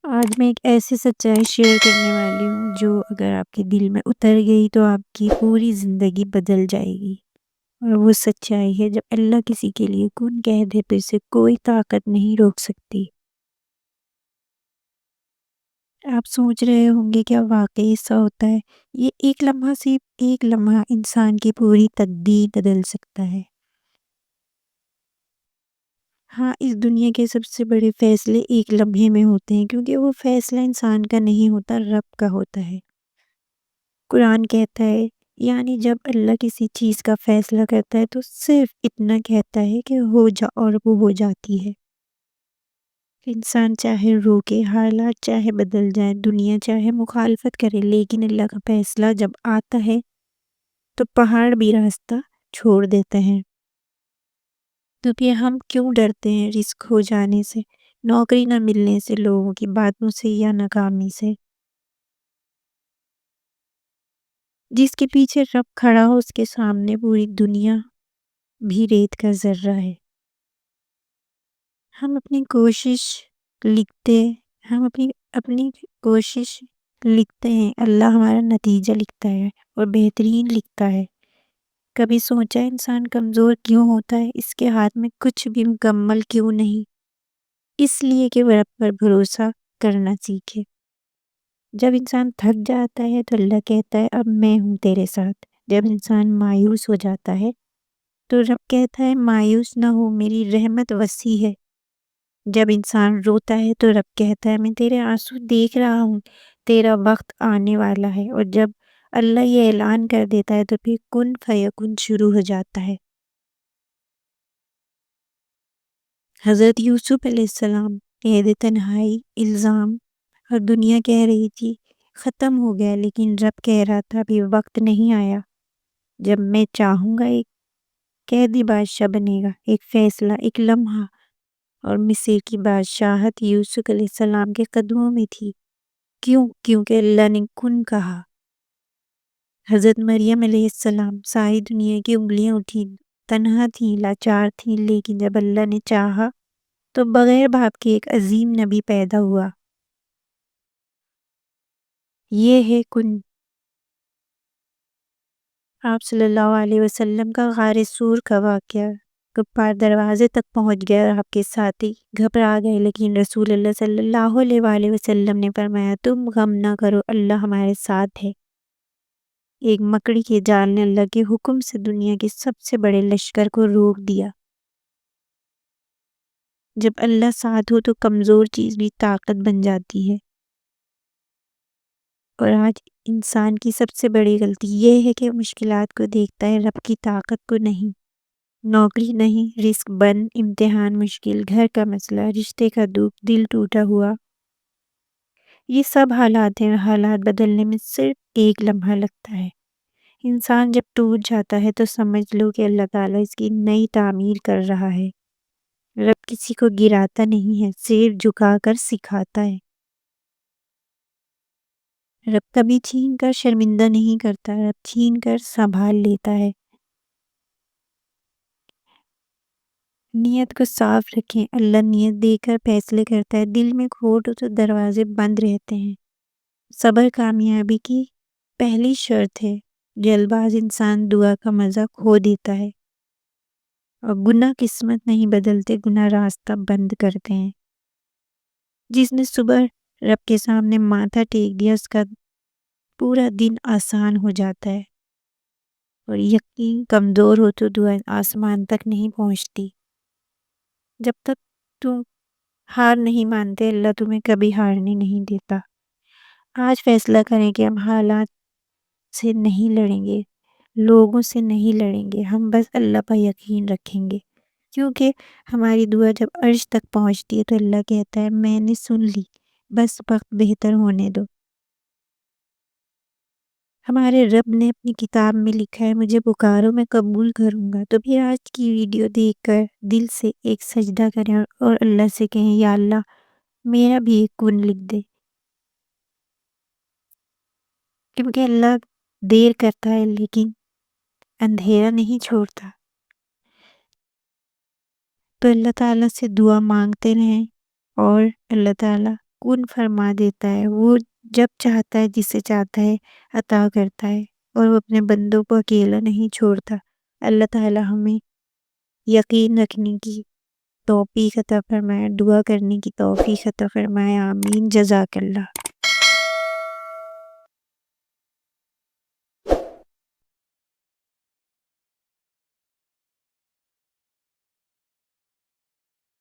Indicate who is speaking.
Speaker 1: آج میں ایک ایسی سچائی شیئر کرنے والی ہوں جو اگر آپ کے دل میں اتر گئی تو آپ کی پوری زندگی بدل جائے گی۔ اور وہ سچائی ہے، جب اللہ کسی کے لیے کن کہہ دے تو اسے کوئی طاقت نہیں روک سکتی۔ آپ سوچ رہے ہوں گے کیا واقعی ایسا ہوتا ہے؟ یہ ایک لمحہ، صرف ایک لمحہ انسان کی پوری تقدیر بدل سکتا ہے۔ ہاں، اس دنیا کے سب سے بڑے فیصلے ایک لمحے میں ہوتے ہیں، کیونکہ وہ فیصلہ انسان کا نہیں ہوتا، رب کا ہوتا ہے۔ قرآن کہتا ہے، یعنی جب اللہ کسی چیز کا فیصلہ کرتا ہے تو صرف اتنا کہتا ہے کہ ہو جا، اور وہ ہو جاتی ہے۔ انسان چاہے روکے، حالات چاہے بدل جائیں، دنیا چاہے مخالفت کرے، لیکن اللہ کا فیصلہ جب آتا ہے تو پہاڑ بھی راستہ چھوڑ دیتے ہیں۔ تو پھر ہم کیوں ڈرتے ہیں رزق ہو جانے سے، نوکری نہ ملنے سے، لوگوں کی باتوں سے، یا ناکامی سے؟ جس کے پیچھے رب کھڑا ہو اس کے سامنے پوری دنیا بھی ریت کا ذرہ ہے۔ ہم اپنی کوشش لکھتے ہم اپنی کوشش لکھتے ہیں، اللہ ہمارا نتیجہ لکھتا ہے، اور بہترین لکھتا ہے۔ کبھی سوچا انسان کمزور کیوں ہوتا ہے؟ اس کے ہاتھ میں کچھ بھی مکمل کیوں نہیں؟ اس لیے کہ وہ رب پر بھروسہ کرنا سیکھے۔ جب انسان تھک جاتا ہے تو اللہ کہتا ہے اب میں ہوں تیرے ساتھ۔ جب انسان مایوس ہو جاتا ہے تو رب کہتا ہے مایوس نہ ہو، میری رحمت وسیع ہے۔ جب انسان روتا ہے تو رب کہتا ہے میں تیرے آنسو دیکھ رہا ہوں، تیرا وقت آنے والا ہے۔ اور جب اللہ یہ اعلان کر دیتا ہے تو پھر کن فیکن شروع ہو جاتا ہے۔ حضرت یوسف علیہ السلام، قید تنہائی، الزام، اور دنیا کہہ رہی تھی ختم ہو گیا، لیکن رب کہہ رہا تھا ابھی وقت نہیں آیا۔ جب میں چاہوں گا ایک قیدی بادشاہ بنے گا، ایک فیصلہ، ایک لمحہ۔ اور مصر کی بادشاہت یوسف علیہ السلام کے قدموں میں تھی۔ کیوں؟ کیونکہ اللہ نے کن کہا۔ حضرت مریم علیہ السلام، ساری دنیا کی انگلیاں اٹھی، تنہا تھی، لاچار تھی، لیکن جب اللہ نے چاہا تو بغیر باپ کے ایک عظیم نبی پیدا ہوا۔ یہ ہے کن۔ آپ صلی اللہ علیہ وسلم کا غار سور کا واقعہ، کفار دروازے تک پہنچ گئے اور آپ کے ساتھی گھبرا گئے، لیکن رسول اللہ صلی اللہ علیہ وآلہ وسلم نے فرمایا تم غم نہ کرو، اللہ ہمارے ساتھ ہے۔ ایک مکڑی کے جال نے اللہ کے حکم سے دنیا کے سب سے بڑے لشکر کو روک دیا۔ جب اللہ ساتھ ہو تو کمزور چیز بھی طاقت بن جاتی ہے۔ اور آج انسان کی سب سے بڑی غلطی یہ ہے کہ مشکلات کو دیکھتا ہے، رب کی طاقت کو نہیں۔ نوکری نہیں، رزق بند، امتحان مشکل، گھر کا مسئلہ، رشتے کا دکھ، دل ٹوٹا ہوا، یہ سب حالات ہیں۔ حالات بدلنے میں صرف ایک لمحہ لگتا ہے۔ انسان جب ٹوٹ جاتا ہے تو سمجھ لو کہ اللہ تعالیٰ اس کی نئی تعمیر کر رہا ہے۔ رب کسی کو گراتا نہیں ہے، صرف جھکا کر سکھاتا ہے۔ رب کبھی چھین کر شرمندہ نہیں کرتا، رب چھین کر سنبھال لیتا ہے۔ نیت کو صاف رکھیں، اللہ نیت دے کر فیصلے کرتا ہے۔ دل میں کھوٹ ہو تو دروازے بند رہتے ہیں۔ صبر کامیابی کی پہلی شرط ہے۔ جلد باز انسان دعا کا مزہ کھو دیتا ہے، اور گناہ قسمت نہیں بدلتے، گناہ راستہ بند کرتے ہیں۔ جس نے صبح رب کے سامنے ماتھا ٹیک دیا اس کا پورا دن آسان ہو جاتا ہے۔ اور یقین کمزور ہو تو دعا آسمان تک نہیں پہنچتی۔ جب تک تم ہار نہیں مانتے، اللہ تمہیں کبھی ہارنے نہیں دیتا۔ آج فیصلہ کریں کہ ہم حالات سے نہیں لڑیں گے، لوگوں سے نہیں لڑیں گے، ہم بس اللہ پر یقین رکھیں گے۔ کیونکہ ہماری دعا جب عرش تک پہنچتی ہے تو اللہ کہتا ہے میں نے سن لی، بس وقت بہتر ہونے دو۔ ہمارے رب نے اپنی کتاب میں لکھا ہے مجھے پکارو میں قبول کروں گا۔ تو پھر آج کی ویڈیو دیکھ کر دل سے ایک سجدہ کریں اور اللہ سے کہیں یا اللہ میرا بھی ایک کن لکھ دے، کیونکہ اللہ دیر کرتا ہے لیکن اندھیرا نہیں چھوڑتا۔ تو اللہ تعالیٰ سے دعا مانگتے رہیں، اور اللہ تعالیٰ کن فرما دیتا ہے۔ وہ جب چاہتا ہے جسے چاہتا ہے عطا کرتا ہے، اور وہ اپنے بندوں کو اکیلا نہیں چھوڑتا۔ اللہ تعالی ہمیں یقین رکھنے کی توفیق عطا فرمائے، دعا کرنے کی توفیق عطا فرمائے، آمین۔ جزاک اللہ۔